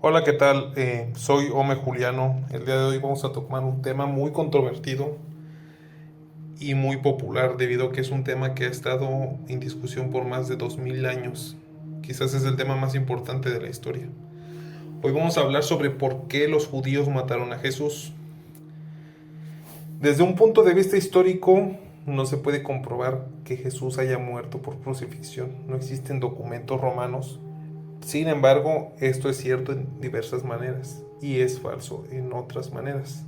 Hola, ¿qué tal? Soy Ome Juliano. El día de hoy vamos a tomar un tema muy controvertido y muy popular debido a que es un tema que ha estado en discusión por más de 2000 años. Quizás es el tema más importante de la historia. Hoy vamos a hablar sobre por qué los judíos mataron a Jesús. Desde un punto de vista histórico, no se puede comprobar que Jesús haya muerto por crucifixión. No existen documentos romanos. Sin embargo, esto es cierto en diversas maneras y es falso en otras maneras.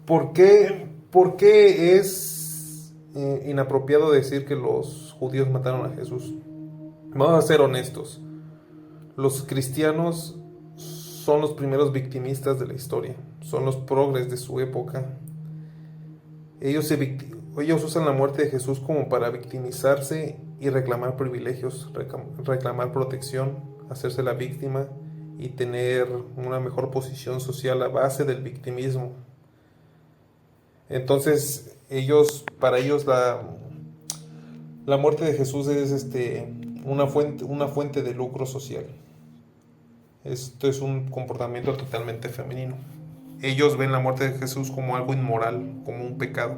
¿Por qué es inapropiado decir que los judíos mataron a Jesús? Vamos a ser honestos. Los cristianos son los primeros victimistas de la historia. Son los progres de su época. Ellos usan la muerte de Jesús como para victimizarse y reclamar privilegios, reclamar protección, hacerse la víctima y tener una mejor posición social a base del victimismo. Entonces, para ellos la muerte de Jesús es una fuente de lucro social. Esto es un comportamiento totalmente femenino. Ellos ven la muerte de Jesús como algo inmoral, como un pecado.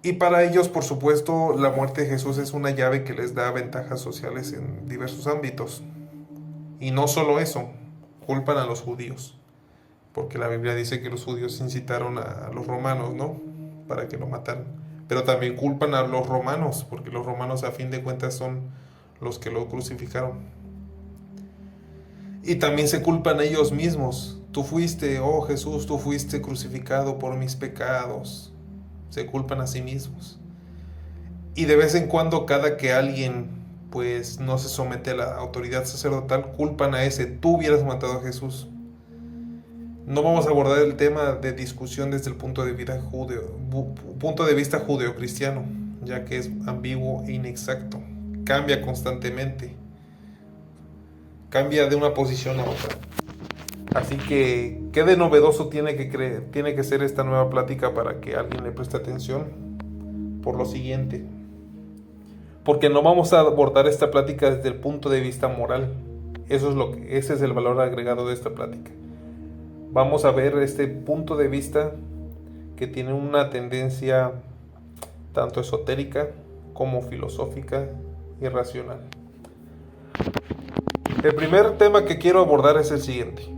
Y para ellos, por supuesto, la muerte de Jesús es una llave que les da ventajas sociales en diversos ámbitos. Y no solo eso, culpan a los judíos, porque la Biblia dice que los judíos incitaron a los romanos, ¿no? Para que lo mataran. Pero también culpan a los romanos, porque los romanos a fin de cuentas son los que lo crucificaron. Y también se culpan a ellos mismos. Tú fuiste, oh Jesús, tú fuiste crucificado por mis pecados. Se culpan a sí mismos. Y de vez en cuando, cada que alguien pues no se somete a la autoridad sacerdotal, culpan a ese: tú hubieras matado a Jesús. No vamos a abordar el tema de discusión desde el punto de vista judeocristiano, ya que es ambiguo e inexacto. Cambia constantemente. Cambia de una posición a otra. Así que, ¿qué de novedoso tiene que ser esta nueva plática para que alguien le preste atención? Por lo siguiente. Porque no vamos a abordar esta plática desde el punto de vista moral. Ese es el valor agregado de esta plática. Vamos a ver este punto de vista que tiene una tendencia tanto esotérica como filosófica y racional. El primer tema que quiero abordar es el siguiente.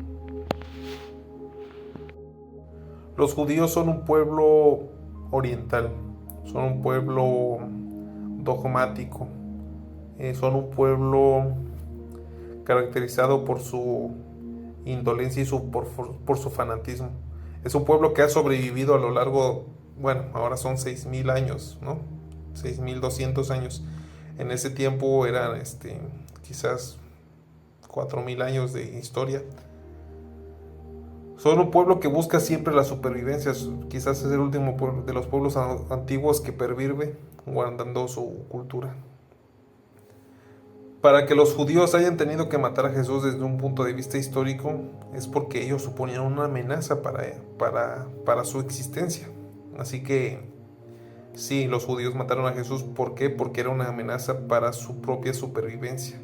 Los judíos son un pueblo oriental, son un pueblo dogmático, son un pueblo caracterizado por su indolencia y por su fanatismo. Es un pueblo que ha sobrevivido a lo largo, bueno, ahora son 6000 años, ¿no? 6200 años. En ese tiempo eran quizás 4000 años de historia. Son un pueblo que busca siempre la supervivencia. Quizás es el último de los pueblos antiguos que pervive guardando su cultura. Para que los judíos hayan tenido que matar a Jesús desde un punto de vista histórico es porque ellos suponían una amenaza para su existencia. Así que sí, los judíos mataron a Jesús. ¿Por qué? Porque era una amenaza para su propia supervivencia.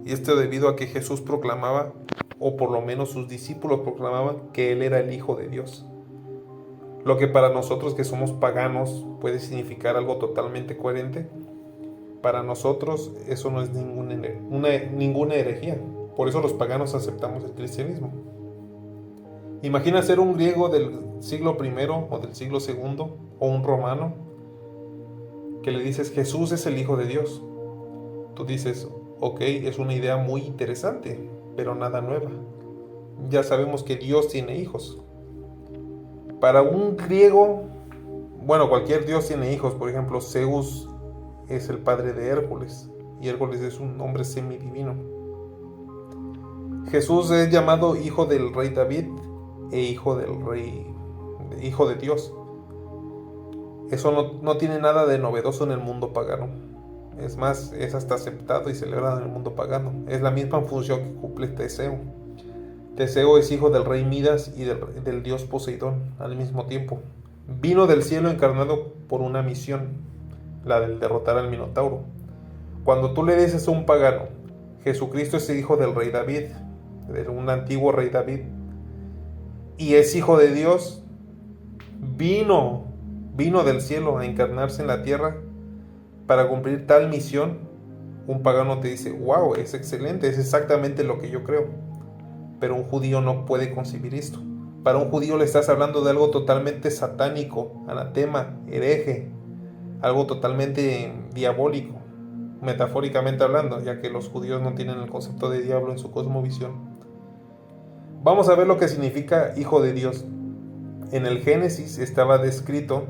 Y esto debido a que Jesús proclamaba, o por lo menos sus discípulos proclamaban, que Él era el Hijo de Dios. Lo que para nosotros que somos paganos puede significar algo totalmente coherente. Para nosotros eso no es ninguna herejía. Por eso los paganos aceptamos el cristianismo. Imagina ser un griego del siglo I o del siglo II o un romano que le dices: Jesús es el Hijo de Dios. Tú dices: ok, es una idea muy interesante, pero nada nueva. Ya sabemos que Dios tiene hijos. Para un griego, bueno, cualquier dios tiene hijos. Por ejemplo, Zeus es el padre de Hércules, y Hércules es un hombre semidivino. Jesús es llamado hijo del rey David e hijo de Dios. Eso no tiene nada de novedoso en el mundo pagano. Es más, es hasta aceptado y celebrado en el mundo pagano. Es la misma función que cumple Teseo. Teseo es hijo del rey Midas y del dios Poseidón al mismo tiempo. Vino del cielo encarnado por una misión, la del derrotar al Minotauro. Cuando tú le dices a un pagano: Jesucristo es el hijo del rey David, de un antiguo rey David, y es hijo de Dios, vino del cielo a encarnarse en la tierra para cumplir tal misión. Un pagano te dice, wow, es excelente, es exactamente lo que yo creo. Pero un judío no puede concebir esto. Para un judío le estás hablando de algo totalmente satánico, anatema, hereje, algo totalmente diabólico, metafóricamente hablando, ya que los judíos no tienen el concepto de diablo en su cosmovisión. Vamos a ver lo que significa hijo de Dios. En el Génesis estaba descrito: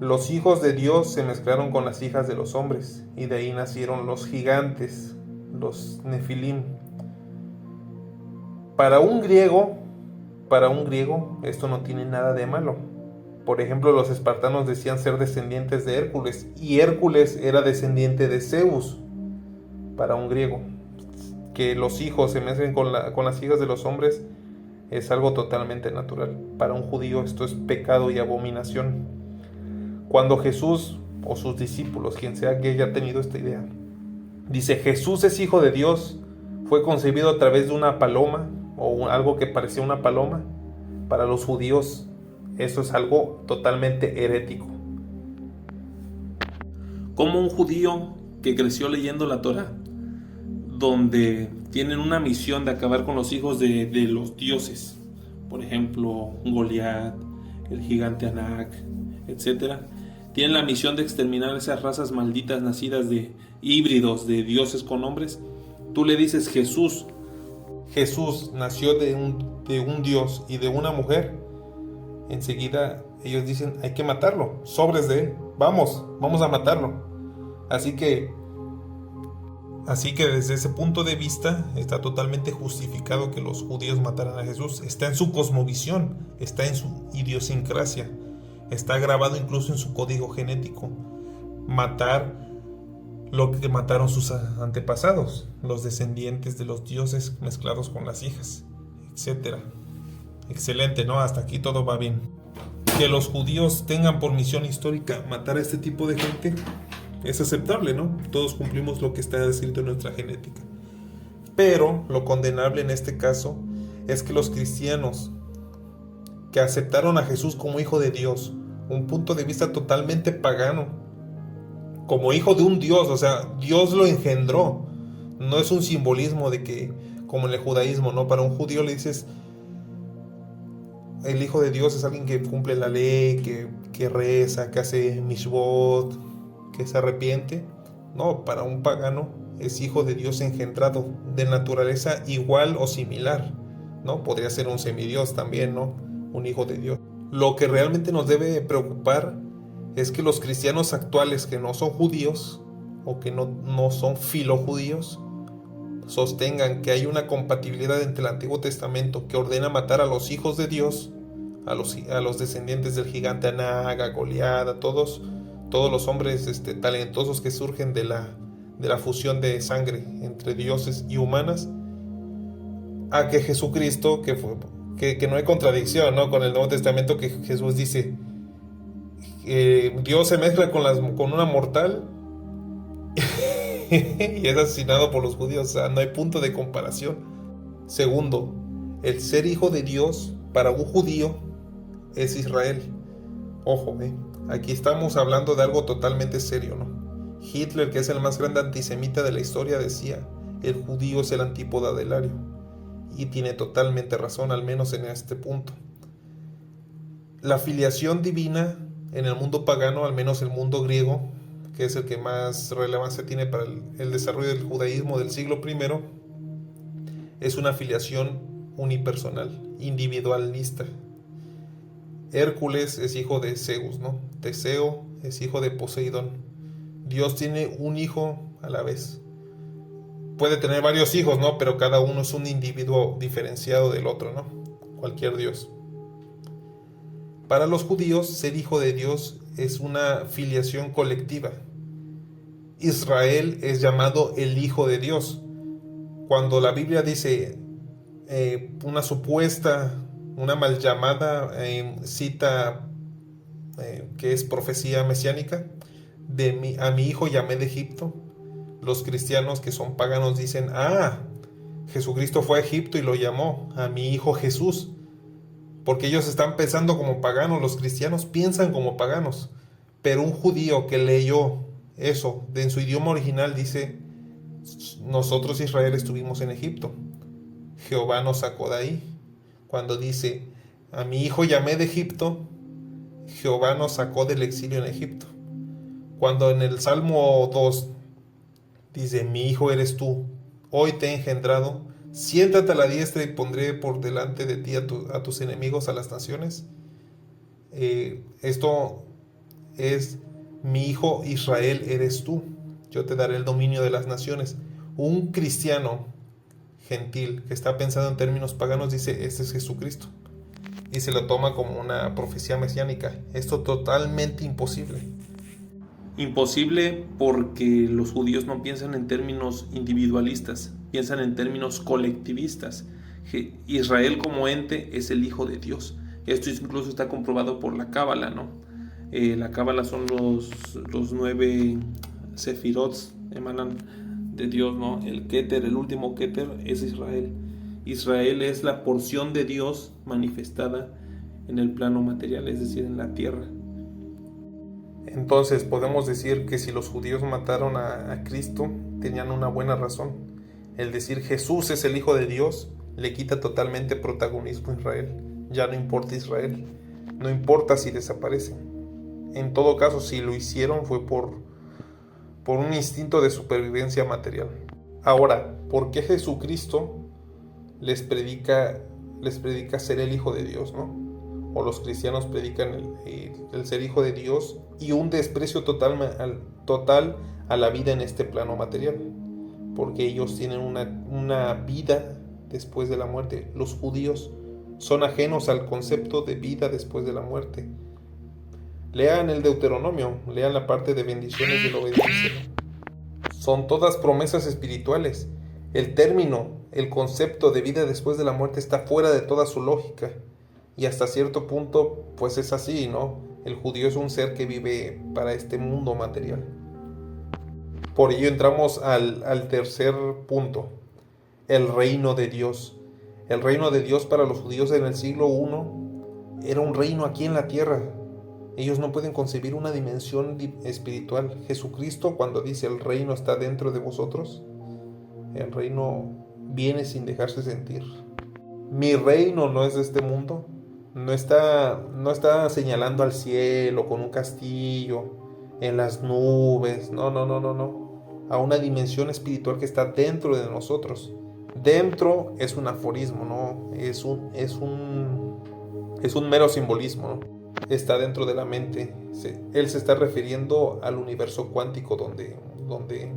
los hijos de Dios se mezclaron con las hijas de los hombres, y de ahí nacieron los gigantes, los nefilim. Para un griego, esto no tiene nada de malo. Por ejemplo, los espartanos decían ser descendientes de Hércules, y Hércules era descendiente de Zeus. Para un griego, que los hijos se mezclen con las hijas de los hombres es algo totalmente natural. Para un judío esto es pecado y abominación. Cuando Jesús o sus discípulos, quien sea que haya tenido esta idea, dice Jesús es hijo de Dios, fue concebido a través de una paloma o algo que parecía una paloma, para los judíos eso es algo totalmente herético. Como un judío que creció leyendo la Torá, donde tienen una misión de acabar con los hijos de los dioses, por ejemplo Goliat, el gigante Anak, etc., tienen la misión de exterminar esas razas malditas nacidas de híbridos de dioses con hombres. Tú le dices Jesús nació de un dios y de una mujer, enseguida ellos dicen hay que matarlo, sobres de él, vamos a matarlo. Así que desde ese punto de vista está totalmente justificado que los judíos mataran a Jesús. Está en su cosmovisión, está en su idiosincrasia, está grabado incluso en su código genético. Matar lo que mataron sus antepasados, los descendientes de los dioses mezclados con las hijas, etc. Excelente, ¿no? Hasta aquí todo va bien. Que los judíos tengan por misión histórica matar a este tipo de gente es aceptable, ¿no? Todos cumplimos lo que está escrito en nuestra genética. Pero lo condenable en este caso es que los cristianos que aceptaron a Jesús como hijo de Dios, un punto de vista totalmente pagano, como hijo de un Dios, o sea, Dios lo engendró. No es un simbolismo de que, como en el judaísmo, ¿no? Para un judío le dices, el hijo de Dios es alguien que cumple la ley, que reza, que hace mishvot, que se arrepiente. No, para un pagano es hijo de Dios engendrado, de naturaleza igual o similar, ¿no? Podría ser un semidios también, ¿no? Un hijo de Dios. Lo que realmente nos debe preocupar es que los cristianos actuales que no son judíos o que no son filojudíos sostengan que hay una compatibilidad entre el Antiguo Testamento que ordena matar a los hijos de Dios, a los descendientes del gigante Anak, a Goliat, a todos los hombres talentosos que surgen de la fusión de sangre entre dioses y humanas, a que Jesucristo, que no hay contradicción, ¿no? Con el Nuevo Testamento, que Jesús dice Dios se mezcla con una mortal y es asesinado por los judíos. O sea, no hay punto de comparación. Segundo, el ser hijo de Dios para un judío es Israel. Ojo, aquí estamos hablando de algo totalmente serio, ¿no? Hitler, que es el más grande antisemita de la historia, decía, el judío es el antípoda del ario. Y tiene totalmente razón, al menos en este punto. La filiación divina en el mundo pagano, al menos el mundo griego, que es el que más relevancia tiene para el desarrollo del judaísmo del siglo I, es una filiación unipersonal, individualista. Hércules es hijo de Zeus, ¿no? Teseo es hijo de Poseidón. Dios tiene un hijo a la vez. Puede tener varios hijos, ¿no? Pero cada uno es un individuo diferenciado del otro, ¿no? Cualquier Dios. Para los judíos, ser hijo de Dios es una filiación colectiva. Israel es llamado el hijo de Dios. Cuando la Biblia dice una mal llamada cita que es profecía mesiánica, a mi hijo llamé de Egipto, los cristianos que son paganos dicen, Jesucristo fue a Egipto y lo llamó a mi hijo Jesús. Porque ellos están pensando como paganos, los cristianos piensan como paganos. Pero un judío que leyó eso en su idioma original dice, nosotros Israel estuvimos en Egipto, Jehová nos sacó de ahí. Cuando dice, a mi hijo llamé de Egipto, Jehová nos sacó del exilio en Egipto. Cuando en el Salmo 2 dice, mi hijo eres tú, hoy te he engendrado, siéntate a la diestra y pondré por delante de ti a tus enemigos, a las naciones. Esto es, mi hijo Israel eres tú, yo te daré el dominio de las naciones. Un cristiano gentil que está pensando en términos paganos dice, este es Jesucristo. Y se lo toma como una profecía mesiánica. Esto totalmente imposible. Imposible porque los judíos no piensan en términos individualistas, piensan en términos colectivistas. Israel como ente es el Hijo de Dios. Esto incluso está comprobado por la Cábala, ¿no? La Cábala son los 9 sefirots, emanan de Dios, ¿no? El Keter, el último Keter es Israel. Israel es la porción de Dios manifestada en el plano material, es decir, en la tierra. Entonces podemos decir que si los judíos mataron a Cristo, tenían una buena razón. El decir Jesús es el Hijo de Dios le quita totalmente protagonismo a Israel. Ya no importa Israel, no importa si desaparece. En todo caso, si lo hicieron fue por un instinto de supervivencia material. Ahora, ¿por qué Jesucristo les predica ser el Hijo de Dios, ¿no? O los cristianos predican el ser hijo de Dios y un desprecio total a la vida en este plano material, porque ellos tienen una vida después de la muerte. Los judíos son ajenos al concepto de vida después de la muerte. Lean el Deuteronomio, lean la parte de bendiciones de la obediencia. Son todas promesas espirituales. El concepto de vida después de la muerte está fuera de toda su lógica. Y hasta cierto punto, pues es así, ¿no? El judío es un ser que vive para este mundo material. Por ello entramos al tercer punto, el reino de Dios. El reino de Dios para los judíos en el siglo I era un reino aquí en la tierra. Ellos no pueden concebir una dimensión espiritual. Jesucristo, cuando dice el reino está dentro de vosotros, el reino viene sin dejarse sentir. Mi reino no es de este mundo. No está señalando al cielo con un castillo en las nubes. No. A una dimensión espiritual que está dentro de nosotros. Dentro es un aforismo, ¿no? Es un mero simbolismo, ¿no? Está dentro de la mente. Él se está refiriendo al universo cuántico donde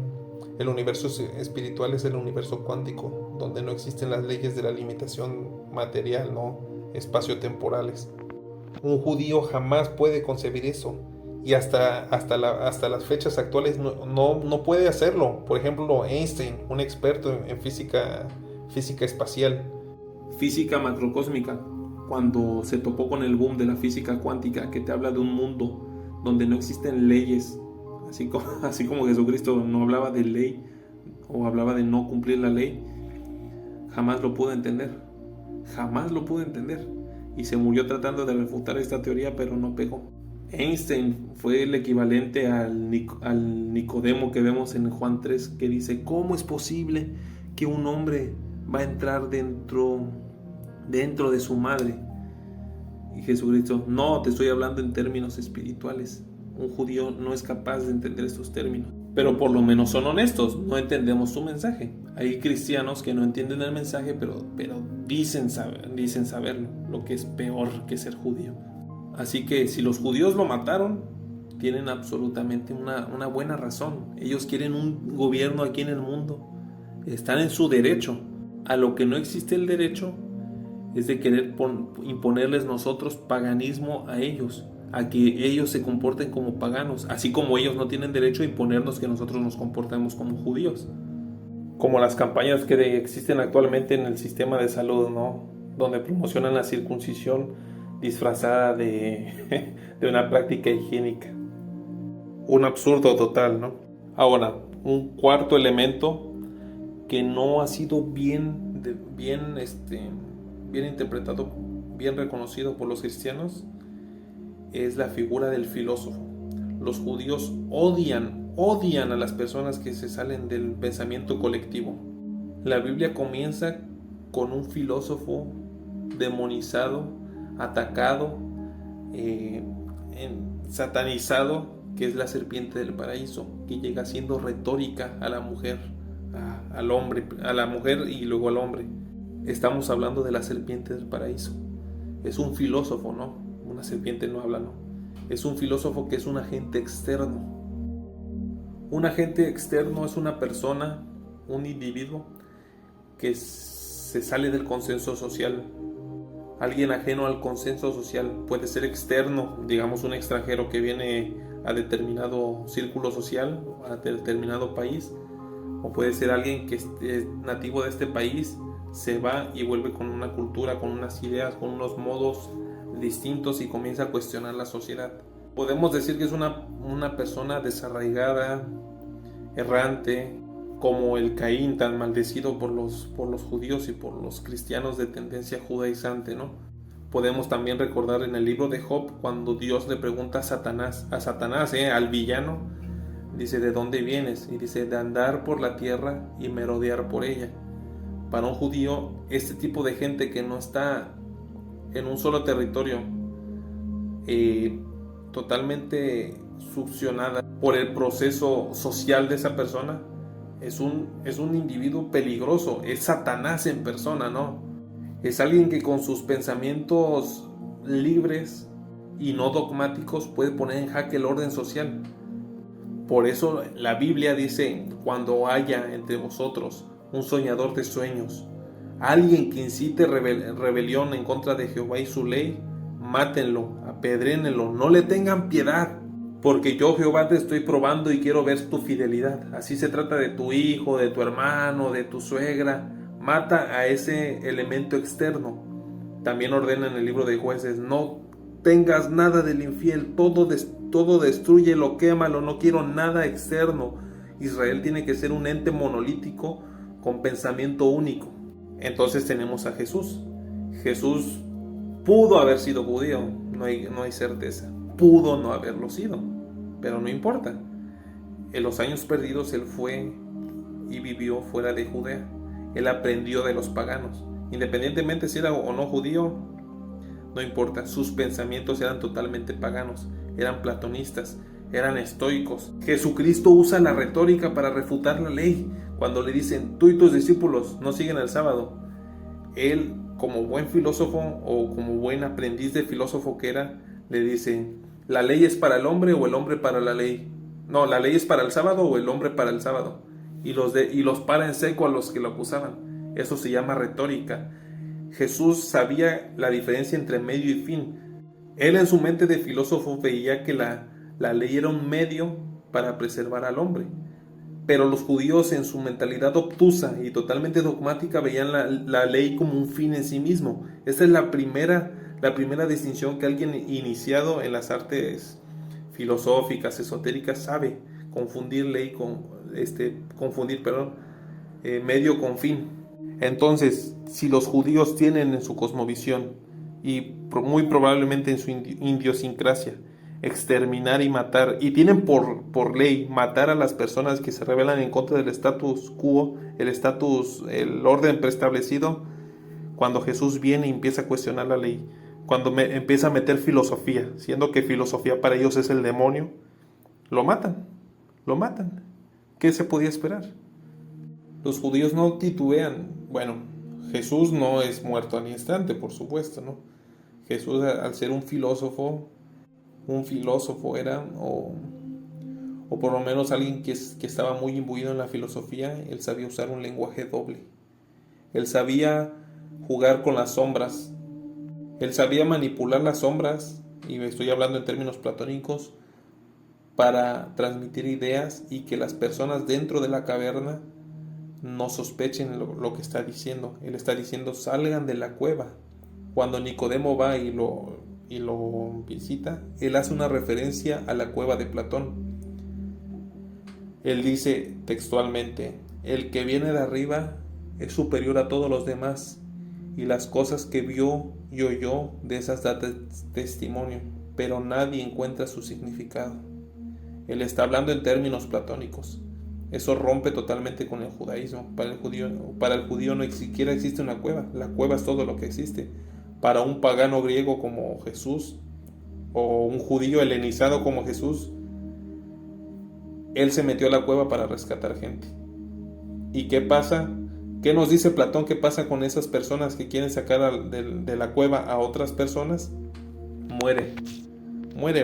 el universo espiritual es el universo cuántico, donde no existen las leyes de la limitación material, ¿no? Espaciotemporales. Un judío jamás puede concebir eso y hasta las fechas actuales no puede hacerlo. Por ejemplo, Einstein, un experto en física espacial, Física macrocósmica, cuando se topó con el boom de la física cuántica, que te habla de un mundo donde no existen leyes, así como Jesucristo no hablaba de ley o hablaba de no cumplir la ley, jamás lo pudo entender. Y se murió tratando de refutar esta teoría, pero no pegó. Einstein fue el equivalente al Nicodemo que vemos en Juan 3, que dice, ¿cómo es posible que un hombre va a entrar dentro de su madre? Y Jesucristo, no, te estoy hablando en términos espirituales. Un judío no es capaz de entender estos términos, pero por lo menos son honestos, no entendemos su mensaje. Hay cristianos que no entienden el mensaje, pero dicen saberlo, lo que es peor que ser judío. Así que si los judíos lo mataron, tienen absolutamente una buena razón. Ellos quieren un gobierno aquí en el mundo, están en su derecho. A lo que no existe el derecho es de querer imponerles nosotros paganismo a ellos, a que ellos se comporten como paganos, así como ellos no tienen derecho a imponernos que nosotros nos comportemos como judíos. Como las campañas que existen actualmente en el sistema de salud, ¿no? Donde promocionan la circuncisión disfrazada de una práctica higiénica. Un absurdo total, ¿no? Ahora, un cuarto elemento que no ha sido bien interpretado, bien reconocido por los cristianos, es la figura del filósofo. Los judíos odian a las personas que se salen del pensamiento colectivo. La Biblia comienza con un filósofo demonizado, atacado, satanizado, que es la serpiente del paraíso, que llega siendo retórica a la mujer, al hombre, a la mujer y luego al hombre. Estamos hablando de la serpiente del paraíso. Es un filósofo, ¿no? Una serpiente no habla, ¿no? Es un filósofo que es un agente externo. Un agente externo es una persona, un individuo que se sale del consenso social. Alguien ajeno al consenso social. Puede ser externo, digamos un extranjero que viene a determinado círculo social, a determinado país, o puede ser alguien que es nativo de este país, se va y vuelve con una cultura, con unas ideas, con unos modos distintos y comienza a cuestionar la sociedad. Podemos decir que es una persona desarraigada, errante, como el Caín tan maldecido por los judíos y por los cristianos de tendencia judaizante, ¿no? Podemos también recordar en el libro de Job cuando Dios le pregunta a Satanás, al villano, dice: ¿de dónde vienes? Y dice: de andar por la tierra y merodear por ella. Para un judío, este tipo de gente que no está en un solo territorio, totalmente succionada por el proceso social de esa persona, es un individuo peligroso, es Satanás en persona, ¿no? Es alguien que con sus pensamientos libres y no dogmáticos puede poner en jaque el orden social. Por eso la Biblia dice: cuando haya entre vosotros un soñador de sueños, alguien que incite rebelión en contra de Jehová y su ley, mátenlo, apedrénenlo, no le tengan piedad, porque yo, Jehová, te estoy probando y quiero ver tu fidelidad. Así se trata de tu hijo, de tu hermano, de tu suegra. Mata a ese elemento externo. También ordena en el libro de Jueces: no tengas nada del infiel, todo destrúyelo, quémalo, no quiero nada externo. Israel tiene que ser un ente monolítico con pensamiento único. Entonces tenemos a Jesús. Jesús pudo haber sido judío, no hay certeza. Pudo no haberlo sido, pero no importa. En los años perdidos él fue y vivió fuera de Judea. Él aprendió de los paganos. Independientemente si era o no judío, no importa. Sus pensamientos eran totalmente paganos, eran platonistas, eran estoicos. Jesucristo usa la retórica para refutar la ley. Cuando le dicen: tú y tus discípulos no siguen el sábado, él, como buen filósofo o como buen aprendiz de filósofo que era, le dice: ¿la ley es para el hombre o el hombre para la ley? No, ¿la ley es para el sábado o el hombre para el sábado? Y los para en seco a los que lo acusaban. Eso se llama retórica. Jesús sabía la diferencia entre medio y fin. Él en su mente de filósofo veía que la ley era un medio para preservar al hombre. Pero los judíos, en su mentalidad obtusa y totalmente dogmática, veían la ley como un fin en sí mismo. Esta es la primera distinción que alguien iniciado en las artes filosóficas, esotéricas, sabe: confundir medio con fin. Entonces, si los judíos tienen en su cosmovisión y muy probablemente en su idiosincrasia exterminar y matar, y tienen por ley matar a las personas que se rebelan en contra del status quo, el orden preestablecido, cuando Jesús viene y empieza a cuestionar la ley, cuando empieza a meter filosofía, siendo que filosofía para ellos es el demonio, lo matan. ¿Qué se podía esperar? Los judíos no titubean. Bueno, Jesús no es muerto al instante, por supuesto, ¿no? Jesús, al ser un filósofo era, o por lo menos alguien que estaba muy imbuido en la filosofía, él sabía usar un lenguaje doble. Él sabía jugar con las sombras. Él sabía manipular las sombras, y me estoy hablando en términos platónicos, para transmitir ideas y que las personas dentro de la caverna no sospechen lo que está diciendo. Él está diciendo: salgan de la cueva. Cuando Nicodemo va y lo visita, él hace una referencia a la cueva de Platón. Él dice textualmente: el que viene de arriba es superior a todos los demás, y las cosas que vio y oyó de esas da testimonio, pero nadie encuentra su significado. Él está hablando en términos platónicos. Eso rompe totalmente con el judaísmo. Para el judío no siquiera existe una cueva. La cueva es todo lo que existe. Para un pagano griego como Jesús, o un judío helenizado como Jesús, él se metió a la cueva para rescatar gente. ¿Y qué pasa? ¿Qué nos dice Platón? ¿Qué pasa con esas personas que quieren sacar de la cueva a otras personas? Muere.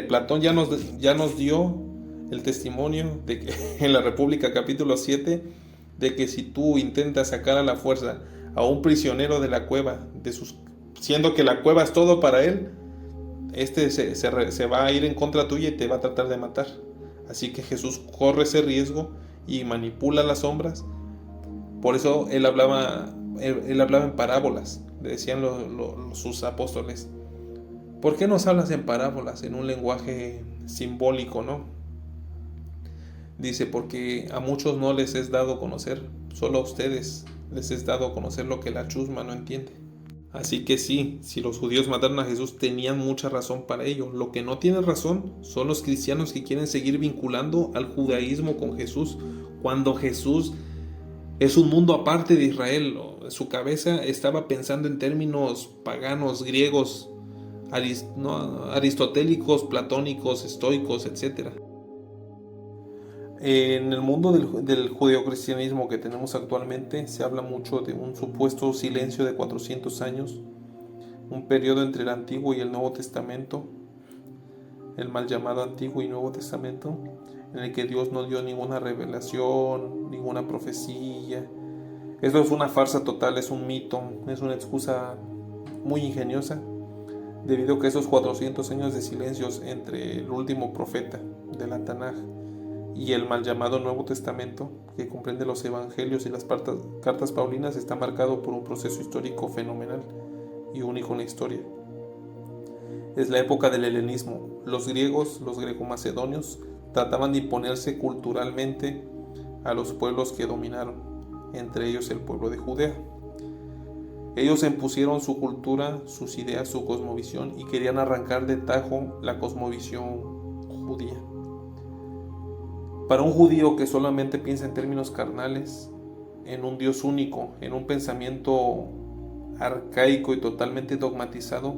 Platón ya nos dio el testimonio de que en la República capítulo 7, de que si tú intentas sacar a la fuerza a un prisionero de la cueva, siendo que la cueva es todo para él, se va a ir en contra tuya y te va a tratar de matar. Así que Jesús corre ese riesgo y manipula las sombras. Por eso él hablaba en parábolas. Le decían sus apóstoles: ¿por qué nos hablas en parábolas, en un lenguaje simbólico, no? Dice: porque a muchos no les es dado conocer, solo a ustedes les es dado conocer lo que la chusma no entiende. Así que sí, si los judíos mataron a Jesús, tenían mucha razón para ello. Lo que no tienen razón son los cristianos que quieren seguir vinculando al judaísmo con Jesús, cuando Jesús es un mundo aparte de Israel. Su cabeza estaba pensando en términos paganos, griegos, aristotélicos, platónicos, estoicos, etc. En el mundo del judeocristianismo que tenemos actualmente se habla mucho de un supuesto silencio de 400 años, un periodo entre el Antiguo y el Nuevo Testamento, el mal llamado Antiguo y Nuevo Testamento, en el que Dios no dio ninguna revelación, ninguna profecía. Eso es una farsa total, es un mito, es una excusa muy ingeniosa, debido a que esos 400 años de silencios entre el último profeta de la Tanaj y el mal llamado Nuevo Testamento, que comprende los evangelios y las cartas paulinas, está marcado por un proceso histórico fenomenal y único en la historia. Es la época del helenismo. Los griegos, los greco-macedonios, trataban de imponerse culturalmente a los pueblos que dominaron, entre ellos el pueblo de Judea. Ellos impusieron su cultura, sus ideas, su cosmovisión, y querían arrancar de tajo la cosmovisión judía. Para un judío que solamente piensa en términos carnales, en un Dios único, en un pensamiento arcaico y totalmente dogmatizado,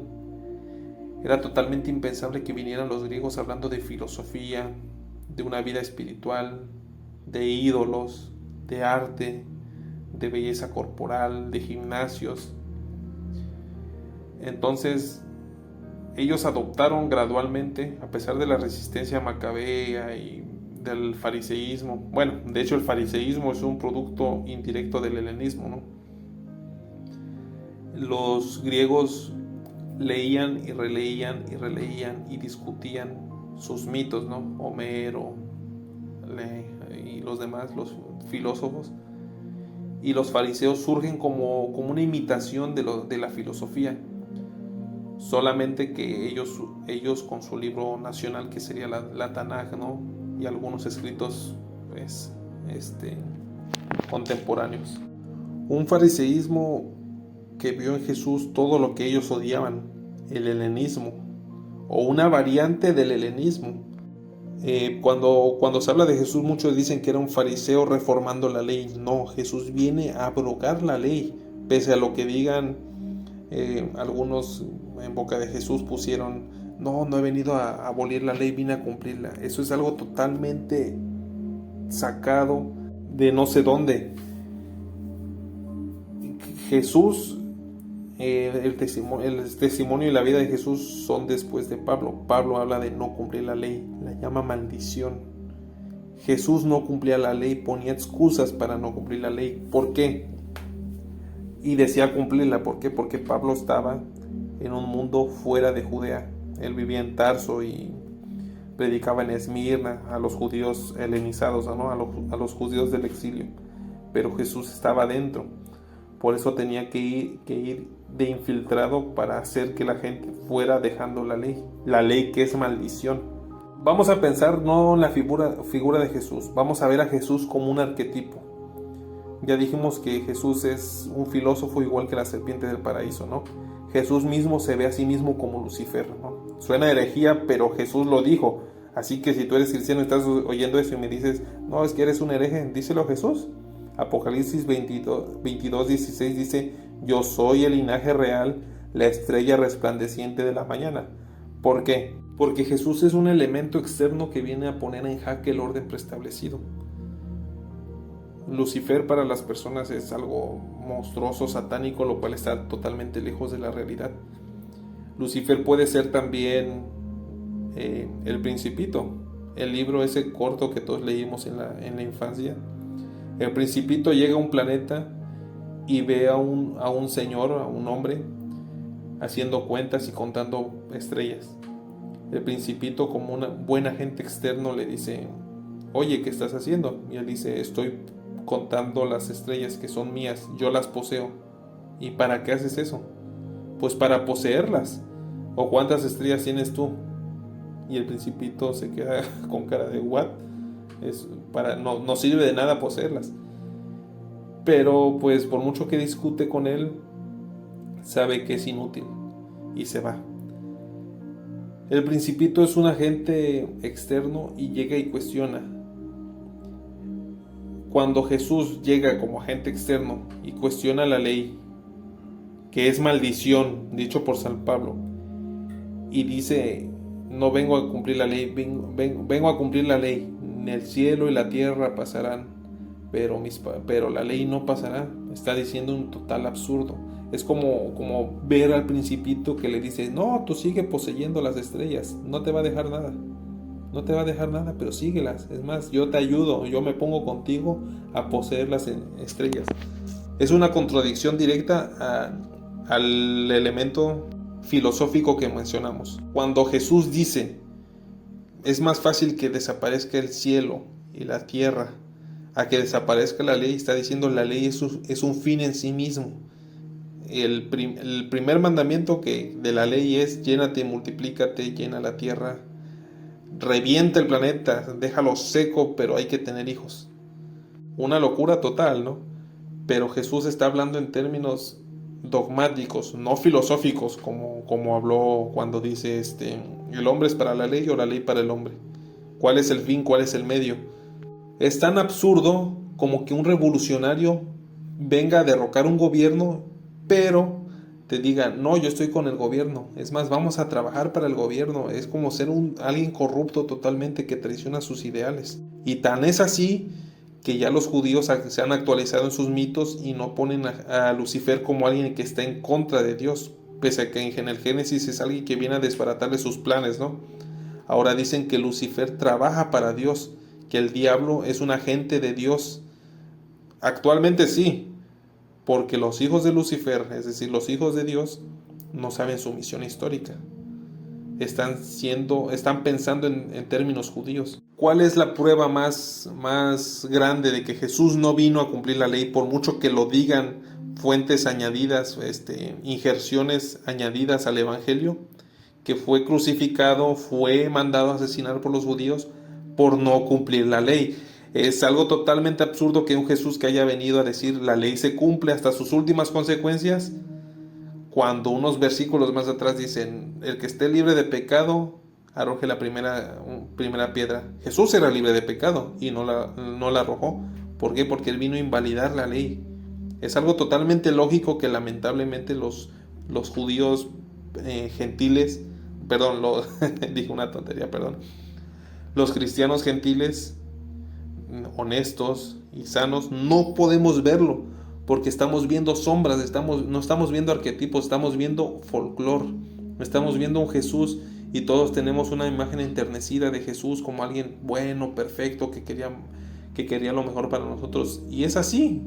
era totalmente impensable que vinieran los griegos hablando de filosofía, de una vida espiritual, de ídolos, de arte, de belleza corporal, de gimnasios. Entonces, ellos adoptaron gradualmente, a pesar de la resistencia macabea y del fariseísmo. Bueno, de hecho el fariseísmo es un producto indirecto del helenismo, ¿no? Los griegos leían y releían y discutían sus mitos, ¿no? Homero y los demás, los filósofos. Y los fariseos surgen como una imitación de la filosofía, solamente que ellos con su libro nacional, que sería la Tanaj, ¿no? Y algunos escritos pues, contemporáneos. Un fariseísmo que vio en Jesús todo lo que ellos odiaban, el helenismo, o una variante del helenismo. Cuando se habla de Jesús, muchos dicen que era un fariseo reformando la ley. No, Jesús viene a abrogar la ley, pese a lo que digan algunos en boca de Jesús pusieron: no he venido a abolir la ley, vine a cumplirla. Eso es algo totalmente sacado de no sé dónde. Jesús, el testimonio y la vida de Jesús son después de Pablo. Pablo habla de no cumplir la ley, la llama maldición. Jesús no cumplía la ley, ponía excusas para no cumplir la ley. ¿Por qué? Y decía cumplirla. ¿Por qué? Porque Pablo estaba en un mundo fuera de Judea. Él vivía en Tarso y predicaba en Esmirna a los judíos helenizados, ¿no? a los judíos del exilio. Pero Jesús estaba adentro. Por eso tenía que ir de infiltrado para hacer que la gente fuera dejando la ley que es maldición. Vamos a pensar no en la figura de Jesús, vamos a ver a Jesús como un arquetipo. Ya dijimos que Jesús es un filósofo igual que la serpiente del paraíso, ¿no? Jesús mismo se ve a sí mismo como Lucifer, ¿no? Suena herejía, pero Jesús lo dijo. Así que si tú eres cristiano y estás oyendo eso y me dices, no, es que eres un hereje, díselo a Jesús. Apocalipsis 22:16 dice, yo soy el linaje real, la estrella resplandeciente de la mañana. ¿Por qué? Porque Jesús es un elemento externo que viene a poner en jaque el orden preestablecido. Lucifer para las personas es algo monstruoso, satánico, lo cual está totalmente lejos de la realidad. Lucifer puede ser también El Principito, el libro ese corto que todos leímos en la infancia. El Principito llega a un planeta y ve a un señor, a un hombre, haciendo cuentas y contando estrellas. El Principito, como un buen agente externo, le dice, oye, ¿qué estás haciendo? Y él dice, estoy contando las estrellas que son mías, yo las poseo. ¿Y para qué haces eso? Pues para poseerlas. ¿O cuántas estrellas tienes tú? Y el Principito se queda con cara de what? No sirve de nada poseerlas. Pero pues por mucho que discute con él, sabe que es inútil y se va. El Principito es un agente externo y llega y cuestiona. Cuando Jesús llega como agente externo y cuestiona la ley, que es maldición, dicho por San Pablo, y dice, no vengo a cumplir la ley, vengo a cumplir la ley, el cielo y la tierra pasarán, pero la ley no pasará, está diciendo un total absurdo. Es como ver al Principito que le dice, no, tú sigue poseyendo las estrellas, no te va a dejar nada. No te va a dejar nada, pero síguelas. Es más, yo te ayudo, yo me pongo contigo a poseer las estrellas. Es una contradicción directa al elemento filosófico que mencionamos. Cuando Jesús dice, es más fácil que desaparezca el cielo y la tierra a que desaparezca la ley, está diciendo la ley es un fin en sí mismo. El primer mandamiento de la ley es, llénate, multiplícate, llena la tierra, revienta el planeta, déjalo seco, pero hay que tener hijos. Una locura total, ¿no? Pero Jesús está hablando en términos dogmáticos, no filosóficos, como habló cuando dice, el hombre es para la ley o la ley para el hombre. ¿Cuál es el fin? ¿Cuál es el medio? Es tan absurdo como que un revolucionario venga a derrocar un gobierno, pero te diga, no, yo estoy con el gobierno, es más, vamos a trabajar para el gobierno. Es como ser alguien corrupto totalmente que traiciona sus ideales. Y tan es así que ya los judíos se han actualizado en sus mitos y no ponen a Lucifer como alguien que está en contra de Dios, pese a que en el Génesis es alguien que viene a desbaratarle sus planes, ¿no? Ahora dicen que Lucifer trabaja para Dios, que el diablo es un agente de Dios. Actualmente sí, porque los hijos de Lucifer, es decir, los hijos de Dios, no saben su misión histórica. Están pensando en términos judíos. ¿Cuál es la prueba más grande de que Jesús no vino a cumplir la ley, por mucho que lo digan fuentes añadidas, injerciones añadidas al Evangelio? Que fue crucificado, fue mandado a asesinar por los judíos por no cumplir la ley. Es algo totalmente absurdo que un Jesús que haya venido a decir la ley se cumple hasta sus últimas consecuencias, cuando unos versículos más atrás dicen, el que esté libre de pecado, arroje la primera piedra. Jesús era libre de pecado y no la arrojó. ¿Por qué? Porque él vino a invalidar la ley. Es algo totalmente lógico que lamentablemente los judíos gentiles, dije una tontería, los cristianos gentiles honestos y sanos no podemos verlo, porque estamos viendo sombras, no estamos viendo arquetipos, estamos viendo folclore, estamos viendo un Jesús y todos tenemos una imagen enternecida de Jesús como alguien bueno, perfecto, que quería lo mejor para nosotros, y es así.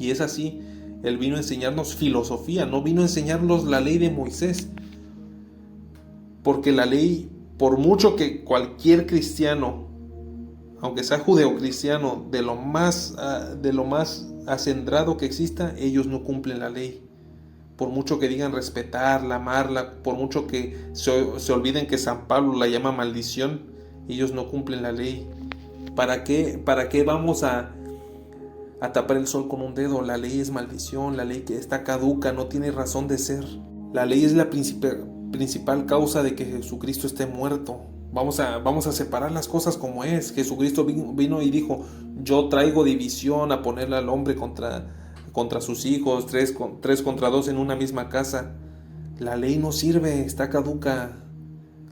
Él vino a enseñarnos filosofía, no vino a enseñarnos la ley de Moisés, porque la ley, por mucho que cualquier cristiano, aunque sea judeocristiano, de lo más acendrado que exista, ellos no cumplen la ley. por mucho que digan respetarla, amarla, por mucho que se olviden que San Pablo la llama maldición, ellos no cumplen la ley. ¿Para qué vamos a tapar el sol con un dedo? La ley es maldición, la ley que está caduca, no tiene razón de ser. La ley es la principal causa de que Jesucristo esté muerto. Vamos a separar las cosas como es. Jesucristo vino y dijo: yo traigo división, a ponerle al hombre contra sus hijos, tres contra dos en una misma casa. La ley no sirve, está caduca.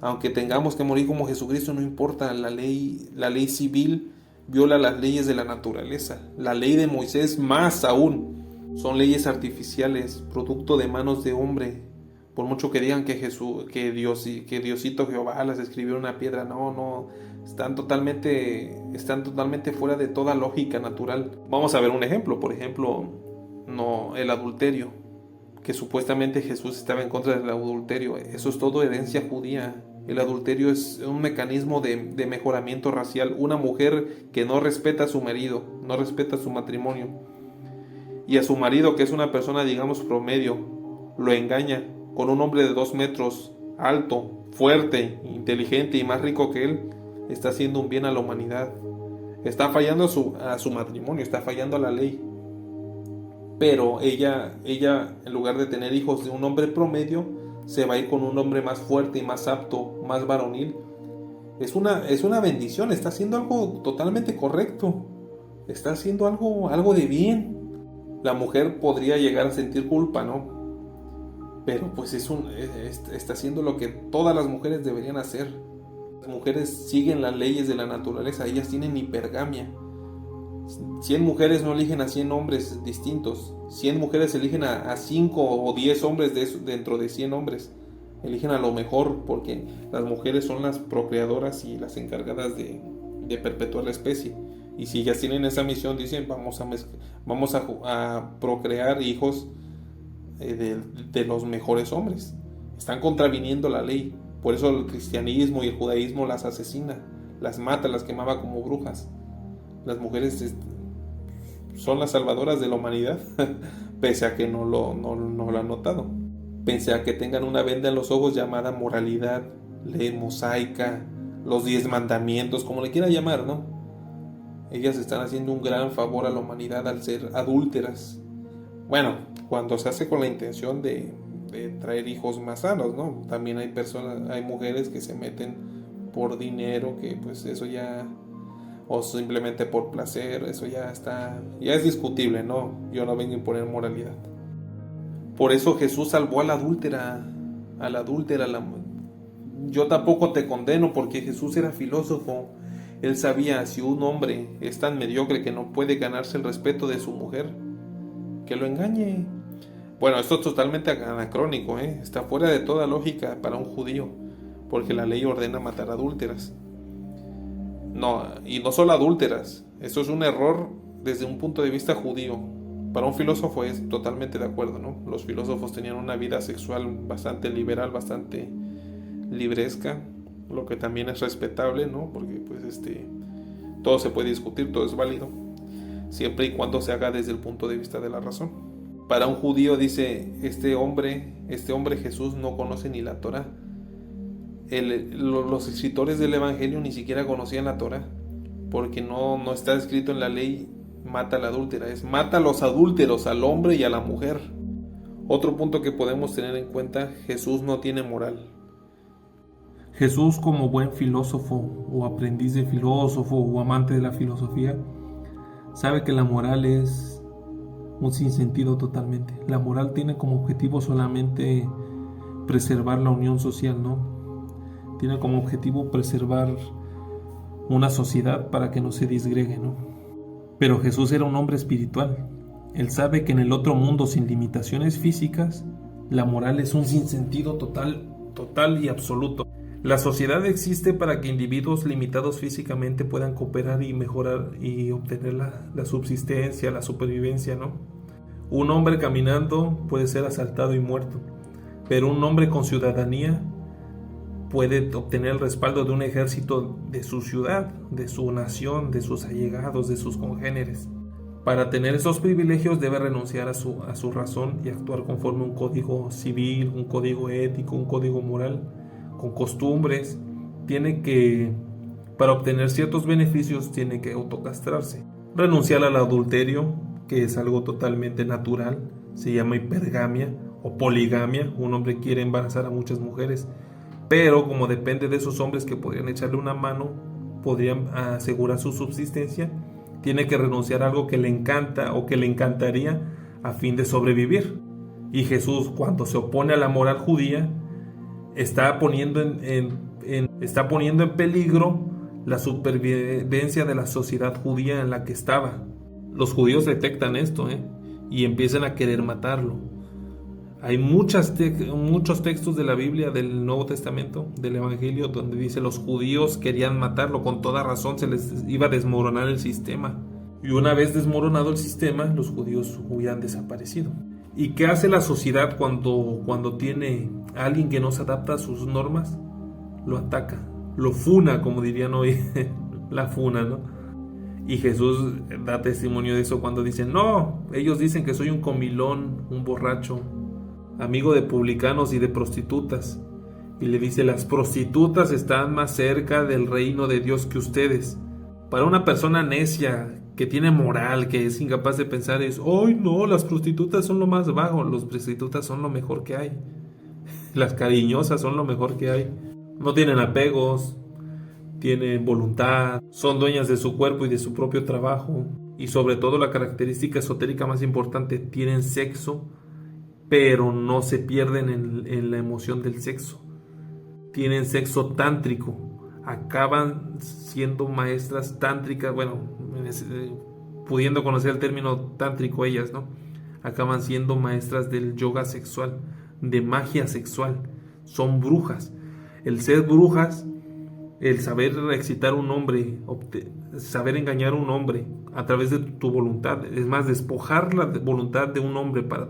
Aunque tengamos que morir como Jesucristo, no importa. La ley civil viola las leyes de la naturaleza. La ley de Moisés más aún. Son leyes artificiales, producto de manos de hombre. Por mucho que digan que Diosito Jehová las escribió en una piedra, no, están totalmente fuera de toda lógica natural. Vamos a ver un ejemplo, por ejemplo, el adulterio, que supuestamente Jesús estaba en contra del adulterio. Eso es todo herencia judía. El adulterio es un mecanismo de mejoramiento racial. Una mujer que no respeta a su marido, no respeta su matrimonio, y a su marido, que es una persona, digamos, promedio, lo engaña con un hombre de 2 metros, alto, fuerte, inteligente y más rico que él, está haciendo un bien a la humanidad. Está fallando a su matrimonio, está fallando a la ley. Pero ella, en lugar de tener hijos de un hombre promedio, se va a ir con un hombre más fuerte y más apto, más varonil. Es una bendición, está haciendo algo totalmente correcto. Está haciendo algo de bien. La mujer podría llegar a sentir culpa, ¿no? Pero pues está haciendo lo que todas las mujeres deberían hacer. Las mujeres siguen las leyes de la naturaleza, ellas tienen hipergamia. 100 mujeres no eligen a 100 hombres distintos. 100 mujeres eligen a 5 o 10 hombres dentro de 100 hombres. Eligen a lo mejor, porque las mujeres son las procreadoras y las encargadas de perpetuar la especie. Y si ellas tienen esa misión, dicen: vamos a procrear hijos de los mejores hombres. Están contraviniendo la ley. Por eso el cristianismo y el judaísmo las asesina, las mata, las quemaba como brujas. Las mujeres son las salvadoras de la humanidad, pese a que no lo han notado, pese a que tengan una venda en los ojos llamada moralidad, ley mosaica, los 10 mandamientos, como le quiera llamar, ¿no? Ellas están haciendo un gran favor a la humanidad al ser adúlteras. Bueno, cuando se hace con la intención de traer hijos más sanos, ¿no? También hay mujeres que se meten por dinero, que pues eso ya, o simplemente por placer, eso ya es discutible, ¿no? Yo no vengo a imponer moralidad. Por eso Jesús salvó a la adúltera. Yo tampoco te condeno, porque Jesús era filósofo. Él sabía, si un hombre es tan mediocre que no puede ganarse el respeto de su mujer, que lo engañe. Bueno, esto es totalmente anacrónico, está fuera de toda lógica para un judío, porque la ley ordena matar adúlteras. No, y no solo adúlteras. Eso es un error desde un punto de vista judío. Para un filósofo es totalmente de acuerdo, ¿no? Los filósofos tenían una vida sexual bastante liberal, bastante libresca, lo que también es respetable, ¿no? Porque pues todo se puede discutir, todo es válido, siempre y cuando se haga desde el punto de vista de la razón. Para un judío, dice, este hombre Jesús no conoce ni la Torá. Los escritores del Evangelio ni siquiera conocían la Torá, porque no está escrito en la ley: mata a la adúltera. Es: mata a los adúlteros, al hombre y a la mujer. Otro punto que podemos tener en cuenta: Jesús no tiene moral. Jesús, como buen filósofo o aprendiz de filósofo o amante de la filosofía, sabe que la moral es un sinsentido totalmente. La moral tiene como objetivo solamente preservar la unión social, ¿no? Tiene como objetivo preservar una sociedad para que no se disgregue, ¿no? Pero Jesús era un hombre espiritual. Él sabe que en el otro mundo, sin limitaciones físicas, la moral es un sinsentido total y absoluto. La sociedad existe para que individuos limitados físicamente puedan cooperar y mejorar y obtener la subsistencia, la supervivencia, ¿no? Un hombre caminando puede ser asaltado y muerto, pero un hombre con ciudadanía puede obtener el respaldo de un ejército de su ciudad, de su nación, de sus allegados, de sus congéneres. Para tener esos privilegios debe renunciar a su razón y actuar conforme a un código civil, un código ético, un código moral, con costumbres. Para obtener ciertos beneficios, tiene que autocastrarse. Renunciar al adulterio, que es algo totalmente natural, se llama hipergamia o poligamia. Un hombre quiere embarazar a muchas mujeres, pero como depende de esos hombres que podrían echarle una mano, podrían asegurar su subsistencia, tiene que renunciar a algo que le encanta o que le encantaría a fin de sobrevivir. Y Jesús, cuando se opone a la moral judía, está poniendo en peligro la supervivencia de la sociedad judía en la que estaba. Los judíos detectan esto, y empiezan a querer matarlo. Hay muchos textos de la Biblia, del Nuevo Testamento, del Evangelio, donde dice los judíos querían matarlo. Con toda razón, se les iba a desmoronar el sistema. Y una vez desmoronado el sistema, los judíos hubieran desaparecido. ¿Y qué hace la sociedad cuando tiene a alguien que no se adapta a sus normas? Lo ataca, lo funa, como dirían hoy, la funa, ¿no? Y Jesús da testimonio de eso cuando dicen, no, ellos dicen que soy un comilón, un borracho, amigo de publicanos y de prostitutas. Y le dice, las prostitutas están más cerca del reino de Dios que ustedes. Para una persona necia, que tiene moral, que es incapaz de pensar, es, ¡ay no! Las prostitutas son lo más bajo. Las prostitutas son lo mejor que hay. Las cariñosas son lo mejor que hay. No tienen apegos, tienen voluntad, son dueñas de su cuerpo y de su propio trabajo. Y sobre todo la característica esotérica más importante, tienen sexo, pero no se pierden en la emoción del sexo. Tienen sexo tántrico, acaban siendo maestras tántricas, pudiendo conocer el término tántrico ellas, ¿no? Acaban siendo maestras del yoga sexual, de magia sexual, son brujas. El ser brujas, el saber excitar a un hombre, saber engañar a un hombre a través de tu voluntad, es más, despojar la voluntad de un hombre para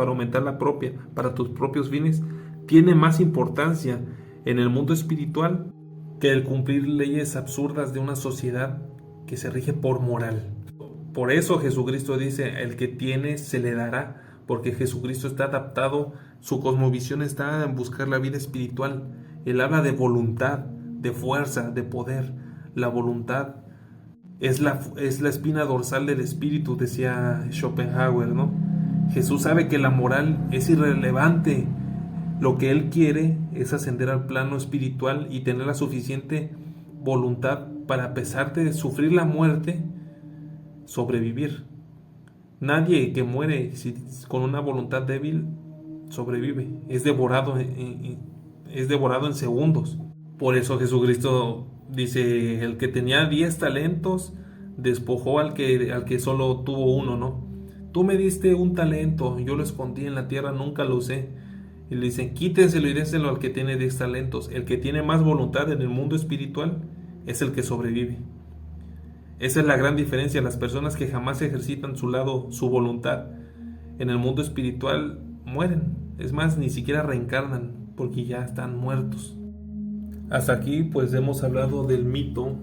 aumentar la propia, para tus propios fines, tiene más importancia en el mundo espiritual que el cumplir leyes absurdas de una sociedad que se rige por moral. Por eso Jesucristo dice, el que tiene se le dará, porque Jesucristo está adaptado, su cosmovisión está en buscar la vida espiritual. Él habla de voluntad, de fuerza, de poder. La voluntad es la espina dorsal del espíritu, decía Schopenhauer, ¿no? Jesús sabe que la moral es irrelevante. Lo que Él quiere es ascender al plano espiritual y tener la suficiente voluntad para, a pesar de sufrir la muerte, sobrevivir. Nadie que muere con una voluntad débil sobrevive. Es devorado en segundos. Por eso Jesucristo dice, el que tenía 10 talentos despojó al que solo tuvo uno, ¿no? Tú me diste un talento, yo lo escondí en la tierra, nunca lo usé. Y le dicen, quítenselo y déselo al que tiene 10 talentos. El que tiene más voluntad en el mundo espiritual es el que sobrevive. Esa es la gran diferencia. Las personas que jamás ejercitan su voluntad en el mundo espiritual mueren. Es más, ni siquiera reencarnan porque ya están muertos. Hasta aquí pues hemos hablado del mito,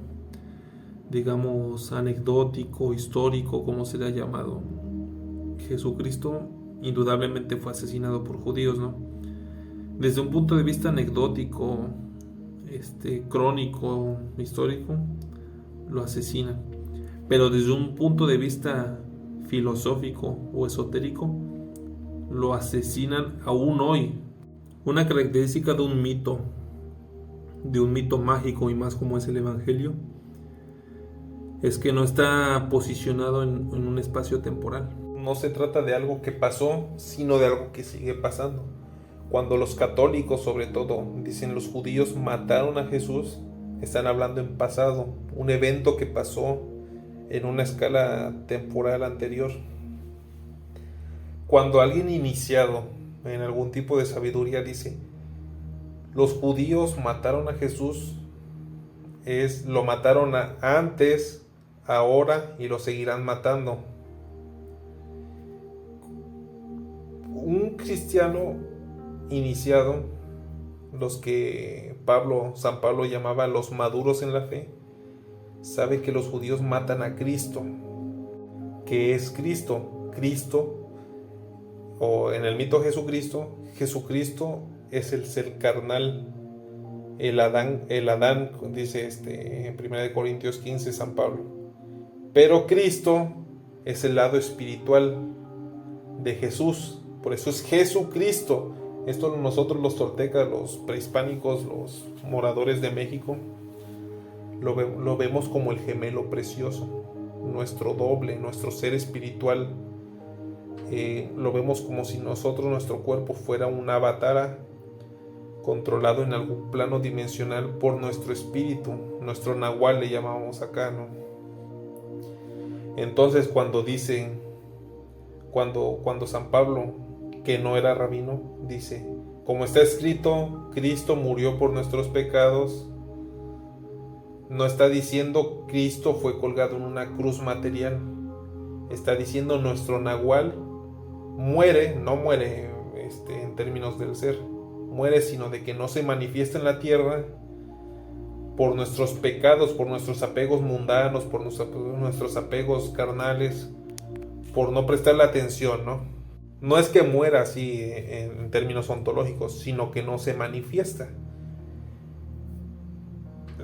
digamos, anecdótico, histórico, como se le ha llamado. Jesucristo indudablemente fue asesinado por judíos, ¿no? Desde un punto de vista anecdótico, crónico, histórico, lo asesinan. Pero desde un punto de vista filosófico o esotérico, lo asesinan aún hoy. Una característica de un mito mágico, y más como es el Evangelio, es que no está posicionado en un espacio temporal. No se trata de algo que pasó, sino de algo que sigue pasando. Cuando los católicos, sobre todo, dicen los judíos mataron a Jesús, están hablando en pasado, un evento que pasó en una escala temporal anterior. Cuando alguien iniciado en algún tipo de sabiduría dice, los judíos mataron a Jesús, lo mataron antes, ahora y lo seguirán matando. Un cristiano iniciado, los que San Pablo llamaba los maduros en la fe, sabe que los judíos matan a Cristo, que es Cristo. Cristo, o en el mito Jesucristo, Jesucristo es el ser carnal, el Adán, dice en 1 Corintios 15 San Pablo. Pero Cristo es el lado espiritual de Jesús, por eso es Jesucristo. Esto nosotros los toltecas, los prehispánicos, los moradores de México, lo vemos como el gemelo precioso, nuestro doble, nuestro ser espiritual. Lo vemos como si nuestro cuerpo fuera un avatar controlado en algún plano dimensional por nuestro espíritu, nuestro nahual le llamamos acá, ¿no? Entonces cuando San Pablo, que no era rabino, dice, como está escrito, Cristo murió por nuestros pecados, no está diciendo Cristo fue colgado en una cruz material, está diciendo nuestro nahual muere, no muere en términos del ser, muere sino de que no se manifiesta en la tierra por nuestros pecados, por nuestros apegos mundanos, por nuestros apegos carnales, por no prestarle atención, ¿no? No es que muera así en términos ontológicos, sino que no se manifiesta.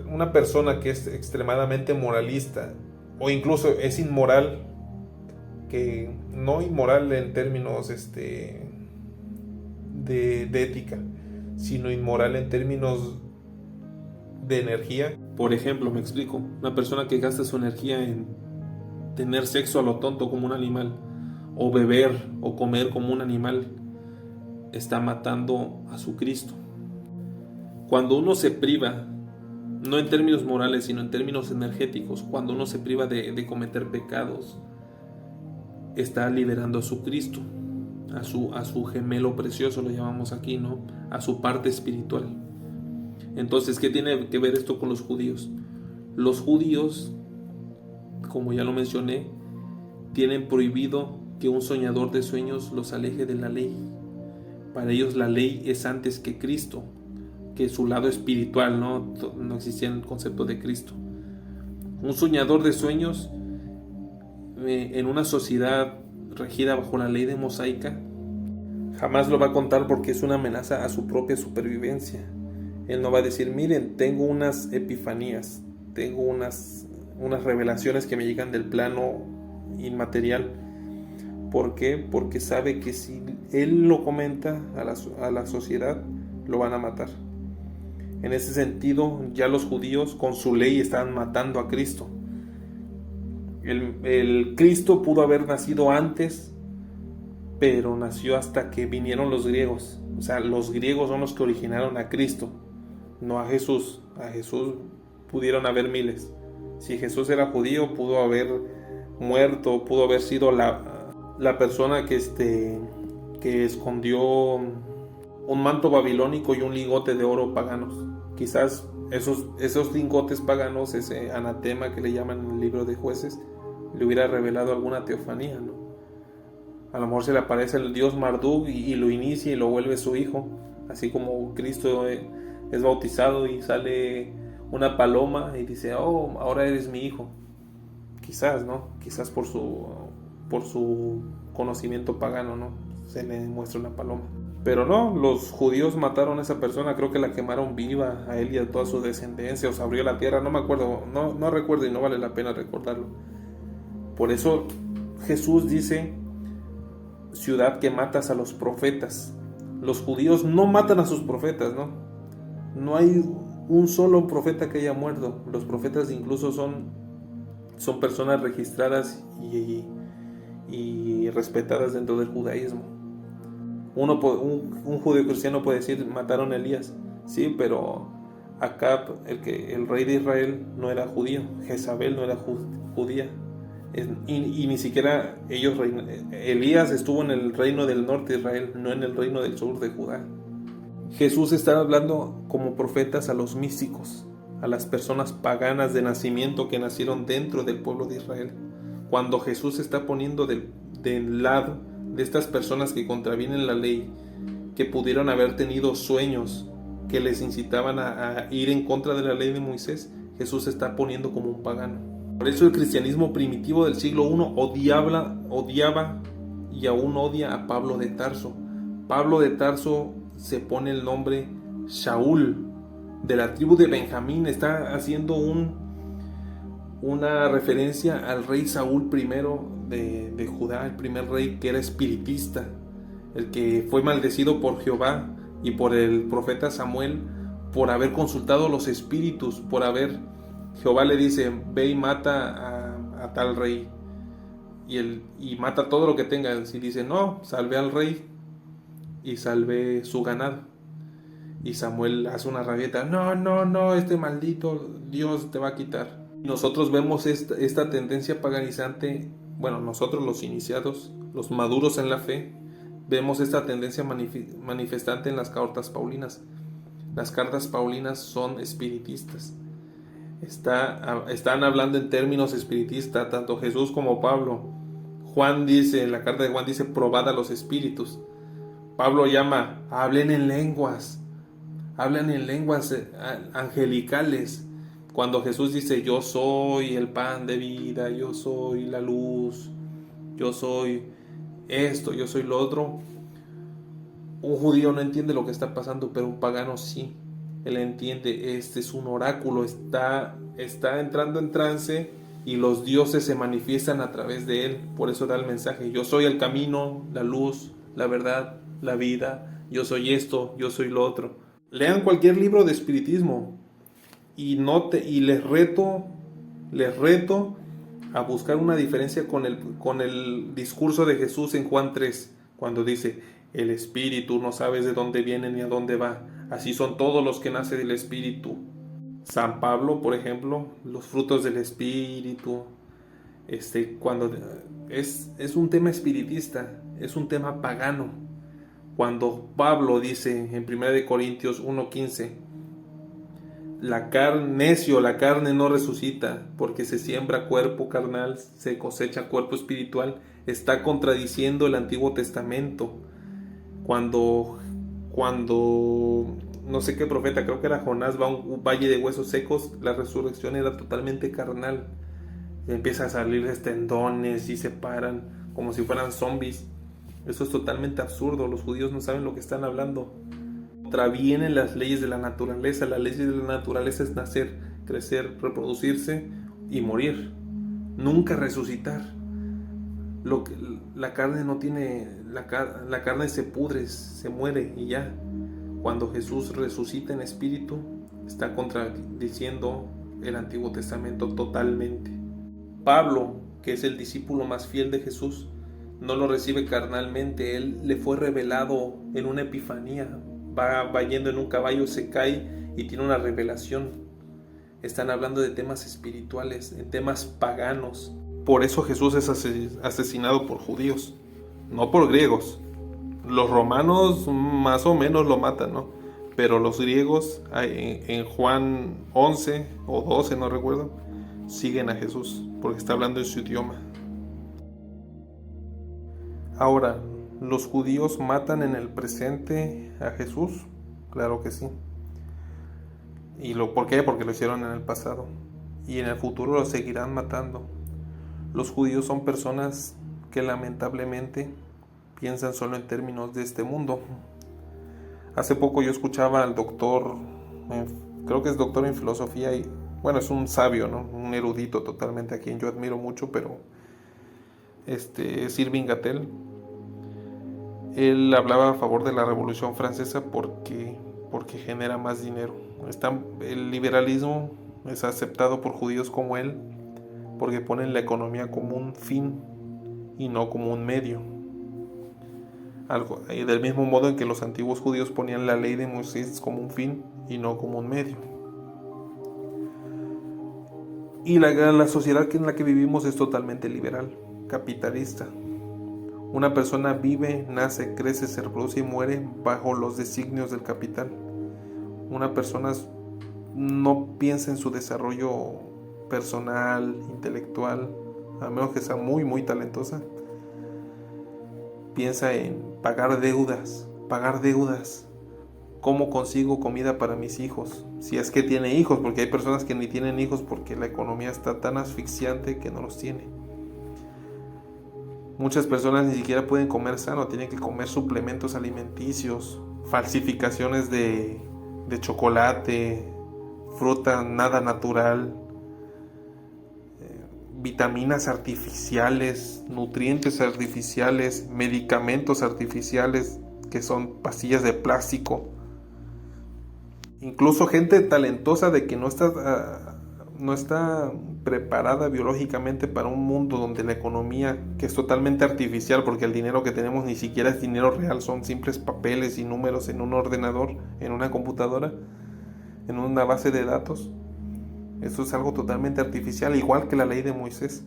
Una persona que es extremadamente moralista, o incluso es inmoral, que no inmoral en términos de ética, sino inmoral en términos de energía. Por ejemplo, me explico, una persona que gasta su energía en tener sexo a lo tonto como un animal, o beber o comer como un animal, está matando a su Cristo. Cuando uno se priva, no en términos morales, sino en términos energéticos, cuando uno se priva de cometer pecados, está liberando a su Cristo, a su gemelo precioso, lo llamamos aquí, ¿no? A su parte espiritual. Entonces, ¿qué tiene que ver esto con los judíos? Los judíos, como ya lo mencioné, tienen prohibido que un soñador de sueños los aleje de la ley. Para ellos la ley es antes que Cristo, que su lado espiritual, no existía el concepto de Cristo. Un soñador de sueños en una sociedad regida bajo la ley de mosaica jamás lo va a contar porque es una amenaza a su propia supervivencia. Él no va a decir, miren, tengo unas epifanías, tengo unas revelaciones que me llegan del plano inmaterial. ¿Por qué? Porque sabe que si él lo comenta a la sociedad, lo van a matar. En ese sentido, ya los judíos con su ley estaban matando a Cristo. El Cristo pudo haber nacido antes, pero nació hasta que vinieron los griegos. O sea, los griegos son los que originaron a Cristo, no a Jesús. A Jesús pudieron haber miles. Si Jesús era judío, pudo haber muerto, pudo haber sido la persona que escondió un manto babilónico y un lingote de oro paganos. Quizás esos lingotes paganos, ese anatema que le llaman en el libro de Jueces, le hubiera revelado alguna teofanía, ¿no? A lo mejor se le aparece el dios Marduk y lo inicia y lo vuelve su hijo, así como Cristo es bautizado y sale una paloma y dice, oh, ahora eres mi hijo. Quizás, ¿no? Quizás por su conocimiento pagano, ¿no? Se le muestra una paloma. Pero no, los judíos mataron a esa persona, creo que la quemaron viva a él y a toda su descendencia, o se abrió la tierra, no me acuerdo, no recuerdo y no vale la pena recordarlo. Por eso Jesús dice, ciudad que matas a los profetas. Los judíos no matan a sus profetas, ¿no? No hay un solo profeta que haya muerto. Los profetas incluso son personas registradas y respetadas dentro del judaísmo. Un judío cristiano puede decir, mataron a Elías. Sí, pero Acab, el rey de Israel, no era judío. Jezabel no era judía. Y ni siquiera Elías estuvo en el reino del norte de Israel, no en el reino del sur de Judá. Jesús está hablando como profetas a los místicos, a las personas paganas de nacimiento que nacieron dentro del pueblo de Israel. Cuando Jesús se está poniendo del lado de estas personas que contravienen la ley, que pudieron haber tenido sueños que les incitaban a ir en contra de la ley de Moisés, Jesús se está poniendo como un pagano. Por eso el cristianismo primitivo del siglo I odiaba y aún odia a Pablo de Tarso. Pablo de Tarso se pone el nombre Shaul, de la tribu de Benjamín. Está haciendo una referencia al rey Saúl I de Judá, el primer rey que era espiritista, el que fue maldecido por Jehová y por el profeta Samuel por haber consultado los espíritus, Jehová le dice: ve y mata a tal rey, y mata todo lo que tenga. Y dice: no, salvé al rey y salvé su ganado. Y Samuel hace una rabieta: no, este maldito Dios te va a quitar. Nosotros vemos esta tendencia paganizante. Bueno, nosotros los iniciados, los maduros en la fe, vemos esta tendencia manifestante en las cartas paulinas. Las cartas paulinas son espiritistas. Están hablando en términos espiritistas, tanto Jesús como Pablo. Juan dice, en la carta de Juan dice: probad a los espíritus. Pablo llama: hablen en lenguas angelicales. Cuando Jesús dice: yo soy el pan de vida, yo soy la luz, yo soy esto, yo soy lo otro, un judío no entiende lo que está pasando, pero un pagano sí. Él entiende, este es un oráculo, está entrando en trance y los dioses se manifiestan a través de él. Por eso da el mensaje: yo soy el camino, la luz, la verdad, la vida, yo soy esto, yo soy lo otro. Lean cualquier libro de espiritismo y les reto a buscar una diferencia con el discurso de Jesús en Juan 3, cuando dice: el espíritu no sabes de dónde viene ni a dónde va, así son todos los que nacen del espíritu. San Pablo, por ejemplo, los frutos del espíritu, cuando es un tema espiritista, es un tema pagano. Cuando Pablo dice en 1 Corintios 1:15: la carne no resucita, porque se siembra cuerpo carnal, se cosecha cuerpo espiritual, está contradiciendo el Antiguo Testamento. Cuando no sé qué profeta, creo que era Jonás, va a un valle de huesos secos, la resurrección era totalmente carnal. Empieza a salir tendones y se paran como si fueran zombies. Eso es totalmente absurdo. Los judíos no saben lo que están hablando. Contravienen las leyes de la naturaleza. Las leyes de la naturaleza es nacer, crecer, reproducirse y morir. Nunca resucitar. La carne no tiene, la carne se pudre, se muere y ya. Cuando Jesús resucita en espíritu, está contradiciendo el Antiguo Testamento totalmente. Pablo, que es el discípulo más fiel de Jesús, no lo recibe carnalmente. Él le fue revelado en una epifanía. Va yendo en un caballo, se cae y tiene una revelación. Están hablando de temas espirituales, de temas paganos. Por eso Jesús es asesinado por judíos, no por griegos. Los romanos más o menos lo matan, ¿no? Pero los griegos, en Juan 11 o 12, no recuerdo, siguen a Jesús porque está hablando en su idioma. Ahora, ¿los judíos matan en el presente a Jesús? Claro que sí. ¿Por qué? Porque lo hicieron en el pasado. Y en el futuro lo seguirán matando. Los judíos son personas que lamentablemente piensan solo en términos de este mundo. Hace poco yo escuchaba al doctor, creo que es doctor en filosofía, y bueno, es un sabio, ¿no? Un erudito totalmente, a quien yo admiro mucho, pero es Irving Gatel. Él hablaba a favor de la Revolución Francesa porque genera más dinero. El liberalismo es aceptado por judíos como él porque ponen la economía como un fin y no como un medio. Del mismo modo en que los antiguos judíos ponían la ley de Moisés como un fin y no como un medio. Y la sociedad en la que vivimos es totalmente liberal, capitalista. Una persona vive, nace, crece, se reproduce y muere bajo los designios del capital. Una persona no piensa en su desarrollo personal, intelectual, a menos que sea muy, muy talentosa. Piensa en pagar deudas, ¿Cómo consigo comida para mis hijos? Si es que tiene hijos, porque hay personas que ni tienen hijos porque la economía está tan asfixiante que no los tiene. Muchas personas ni siquiera pueden comer sano, tienen que comer suplementos alimenticios, falsificaciones de chocolate, fruta nada natural, vitaminas artificiales, nutrientes artificiales, medicamentos artificiales que son pastillas de plástico. Incluso gente talentosa de que no está preparada biológicamente para un mundo donde la economía, que es totalmente artificial, porque el dinero que tenemos ni siquiera es dinero real, son simples papeles y números en un ordenador, en una computadora, en una base de datos. Eso es algo totalmente artificial, igual que la ley de Moisés.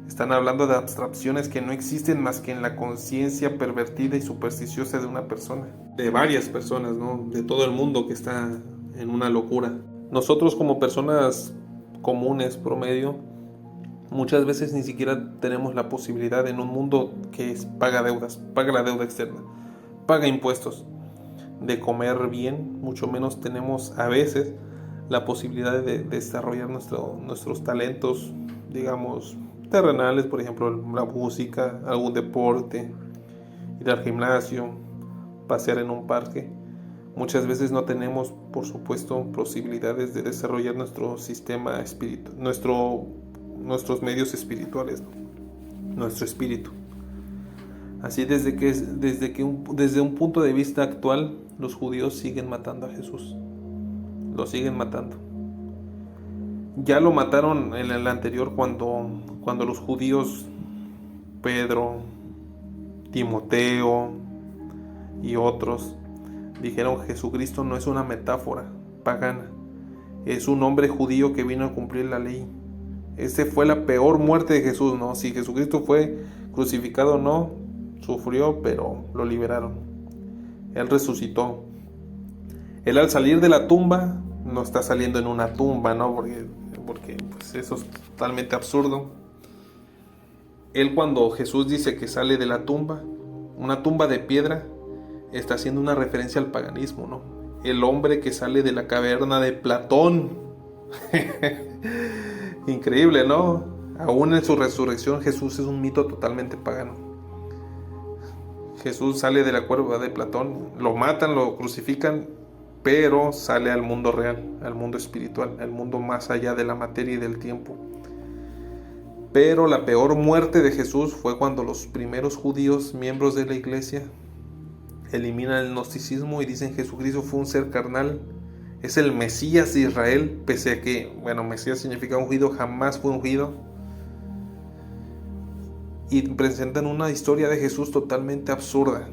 Están hablando de abstracciones que no existen más que en la conciencia pervertida y supersticiosa de una persona. De varias personas, ¿no? De todo el mundo que está en una locura. Nosotros como personas comunes, promedio, muchas veces ni siquiera tenemos la posibilidad en un mundo que paga deudas, paga la deuda externa, paga impuestos, de comer bien. Mucho menos tenemos a veces la posibilidad de desarrollar nuestros talentos, digamos, terrenales, por ejemplo, la música, algún deporte, ir al gimnasio, pasear en un parque. Muchas veces no tenemos, por supuesto, posibilidades de desarrollar nuestro sistema espiritual, nuestros medios espirituales, ¿no? Nuestro espíritu. Así desde un punto de vista actual, los judíos siguen matando a Jesús. Lo siguen matando. Ya lo mataron en el anterior cuando los judíos, Pedro, Timoteo y otros, dijeron: Jesucristo no es una metáfora pagana, es un hombre judío que vino a cumplir la ley. Esa fue la peor muerte de Jesús, ¿no? Si Jesucristo fue crucificado, no, sufrió, pero lo liberaron. Él resucitó. Él, al salir de la tumba, no está saliendo en una tumba, ¿no? Porque pues eso es totalmente absurdo. Él, cuando Jesús dice que sale de la tumba, una tumba de piedra, está haciendo una referencia al paganismo, ¿no? El hombre que sale de la caverna de Platón. Increíble, ¿no? Aún en su resurrección, Jesús es un mito totalmente pagano. Jesús sale de la cueva de Platón, lo matan, lo crucifican, pero sale al mundo real, al mundo espiritual, al mundo más allá de la materia y del tiempo. Pero la peor muerte de Jesús fue cuando los primeros judíos, miembros de la iglesia, eliminan el gnosticismo y dicen: Jesucristo fue un ser carnal, es el Mesías de Israel, pese a que, bueno, Mesías significa ungido, jamás fue ungido. Y presentan una historia de Jesús totalmente absurda.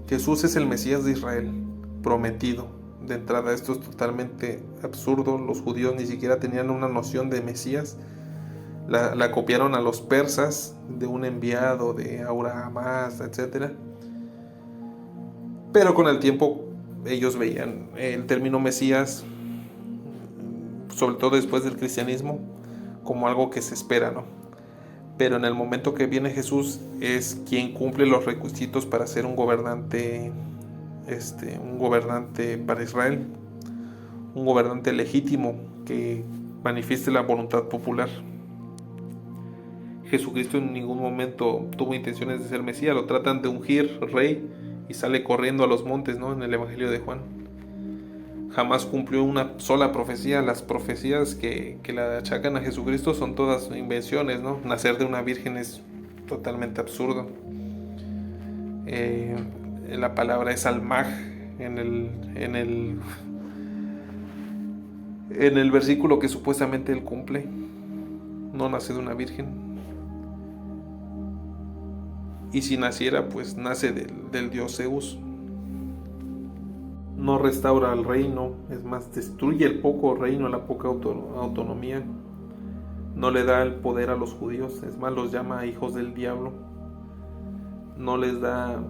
Jesús es el Mesías de Israel, prometido. De entrada, esto es totalmente absurdo. Los judíos ni siquiera tenían una noción de Mesías. La copiaron a los persas, de un enviado de Abraham, etc. Pero con el tiempo ellos veían el término Mesías, sobre todo después del cristianismo, como algo que se espera, ¿no? Pero en el momento que viene Jesús, es quien cumple los requisitos para ser un gobernante para Israel, un gobernante legítimo que manifieste la voluntad popular. Jesucristo en ningún momento tuvo intenciones de ser Mesías. Lo tratan de ungir rey y sale corriendo a los montes, ¿no? En el Evangelio de Juan. Jamás cumplió una sola profecía. Las profecías que la achacan a Jesucristo son todas invenciones, ¿no? Nacer de una virgen es totalmente absurdo. La palabra es almaj en el versículo que supuestamente él cumple. No nace de una virgen. Y si naciera, pues nace del dios Zeus. No restaura el reino, es más, destruye el poco reino, la poca autonomía. No le da el poder a los judíos, es más, los llama hijos del diablo. No les da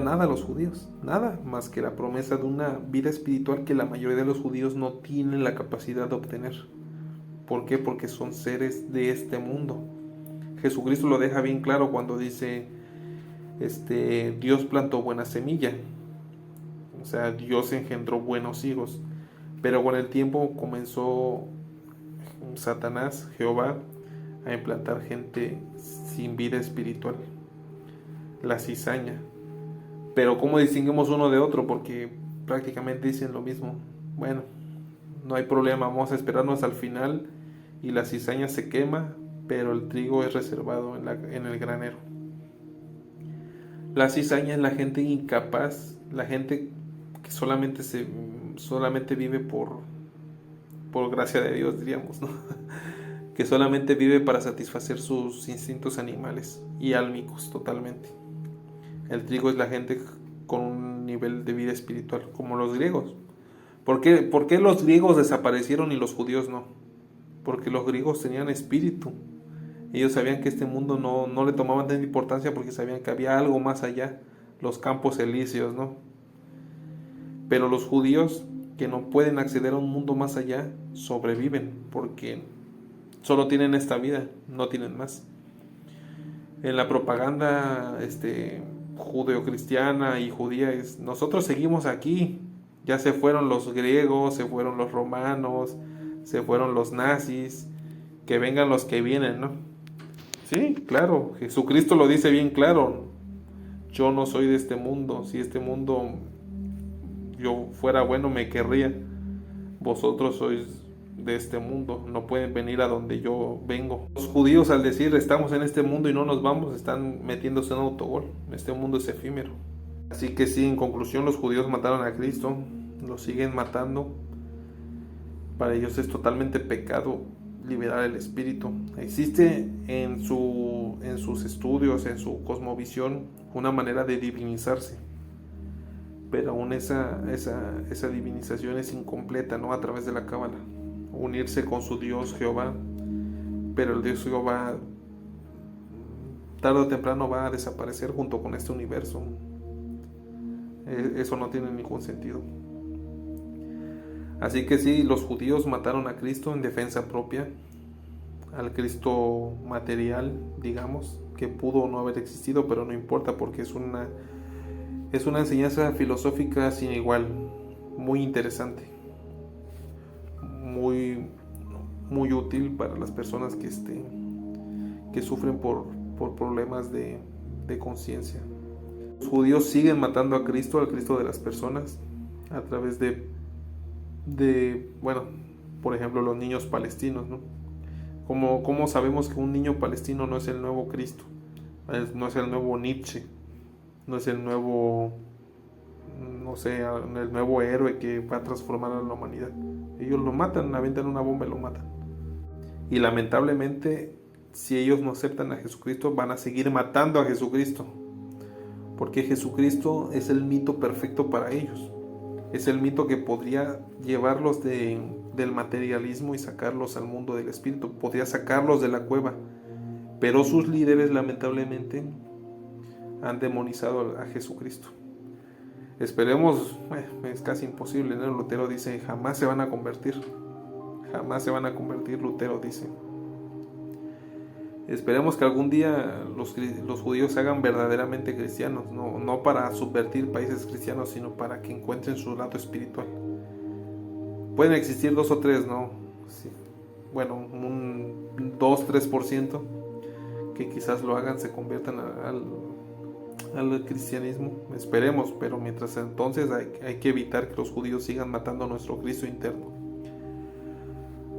nada a los judíos, nada más que la promesa de una vida espiritual que la mayoría de los judíos no tienen la capacidad de obtener. ¿Por qué? Porque son seres de este mundo. Jesucristo lo deja bien claro cuando dice: Dios plantó buena semilla. O sea, Dios engendró buenos hijos. Pero con el tiempo comenzó Satanás, Jehová, a implantar gente sin vida espiritual, la cizaña. Pero ¿cómo distinguimos uno de otro? Porque prácticamente dicen lo mismo. Bueno, no hay problema, vamos a esperarnos al final y la cizaña se quema, pero el trigo es reservado en el granero. La cizaña es la gente incapaz, la gente que solamente vive por gracia de Dios, diríamos, ¿no? Que solamente vive para satisfacer sus instintos animales y álmicos totalmente. El trigo es la gente con un nivel de vida espiritual, como los griegos. ¿Por qué los griegos desaparecieron y los judíos no? Porque los griegos tenían espíritu. Ellos sabían que este mundo no le tomaban tanta importancia porque sabían que había algo más allá, los campos elíseos, ¿no? Pero los judíos, que no pueden acceder a un mundo más allá, sobreviven porque solo tienen esta vida, no tienen más. En la propaganda judeocristiana y judía es: nosotros seguimos aquí, ya se fueron los griegos, se fueron los romanos, se fueron los nazis, que vengan los que vienen, ¿no? Sí, claro, Jesucristo lo dice bien claro: yo no soy de este mundo, si este mundo yo fuera bueno me querría, vosotros sois de este mundo, no pueden venir a donde yo vengo. Los judíos, al decir estamos en este mundo y no nos vamos, están metiéndose en un autogol. Este mundo es efímero. Así que sí, en conclusión, los judíos mataron a Cristo, lo siguen matando. Para ellos es totalmente pecado liberar el espíritu. Existe en sus estudios, en su cosmovisión, una manera de divinizarse, pero aún esa divinización es incompleta, ¿no? A través de la cábala, unirse con su Dios Jehová, pero el Dios Jehová tarde o temprano va a desaparecer junto con este universo. Eso no tiene ningún sentido. Así que sí, los judíos mataron a Cristo en defensa propia, al Cristo material, digamos, que pudo no haber existido, pero no importa porque es una enseñanza filosófica sin igual, muy interesante, muy, muy útil para las personas que sufren por problemas de conciencia. Los judíos siguen matando a Cristo, al Cristo de las personas, a través bueno, por ejemplo, los niños palestinos, ¿no? ¿Cómo sabemos que un niño palestino no es el nuevo Cristo? No es el nuevo Nietzsche, no es el nuevo, no sé, el nuevo héroe que va a transformar a la humanidad. Ellos lo matan, avientan una bomba y lo matan. Y lamentablemente, si ellos no aceptan a Jesucristo, van a seguir matando a Jesucristo, porque Jesucristo es el mito perfecto para ellos. Es el mito que podría llevarlos del materialismo y sacarlos al mundo del espíritu, podría sacarlos de la cueva, pero sus líderes lamentablemente han demonizado a Jesucristo. Esperemos, es casi imposible, ¿no? Lutero dice: jamás se van a convertir, Lutero dice. Esperemos que algún día los judíos se hagan verdaderamente cristianos, no para subvertir países cristianos, sino para que encuentren su lado espiritual. Pueden existir 2 o 3, ¿no? Sí. Bueno, un 2-3% que quizás lo hagan, se conviertan al cristianismo. Esperemos, pero mientras entonces hay que evitar que los judíos sigan matando a nuestro Cristo interno.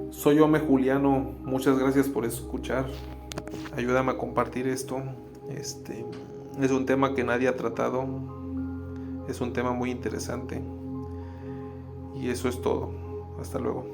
Soy Ome Juliano, muchas gracias por escuchar. Ayúdame a compartir esto. Es un tema que nadie ha tratado. Es un tema muy interesante. Y eso es todo. Hasta luego.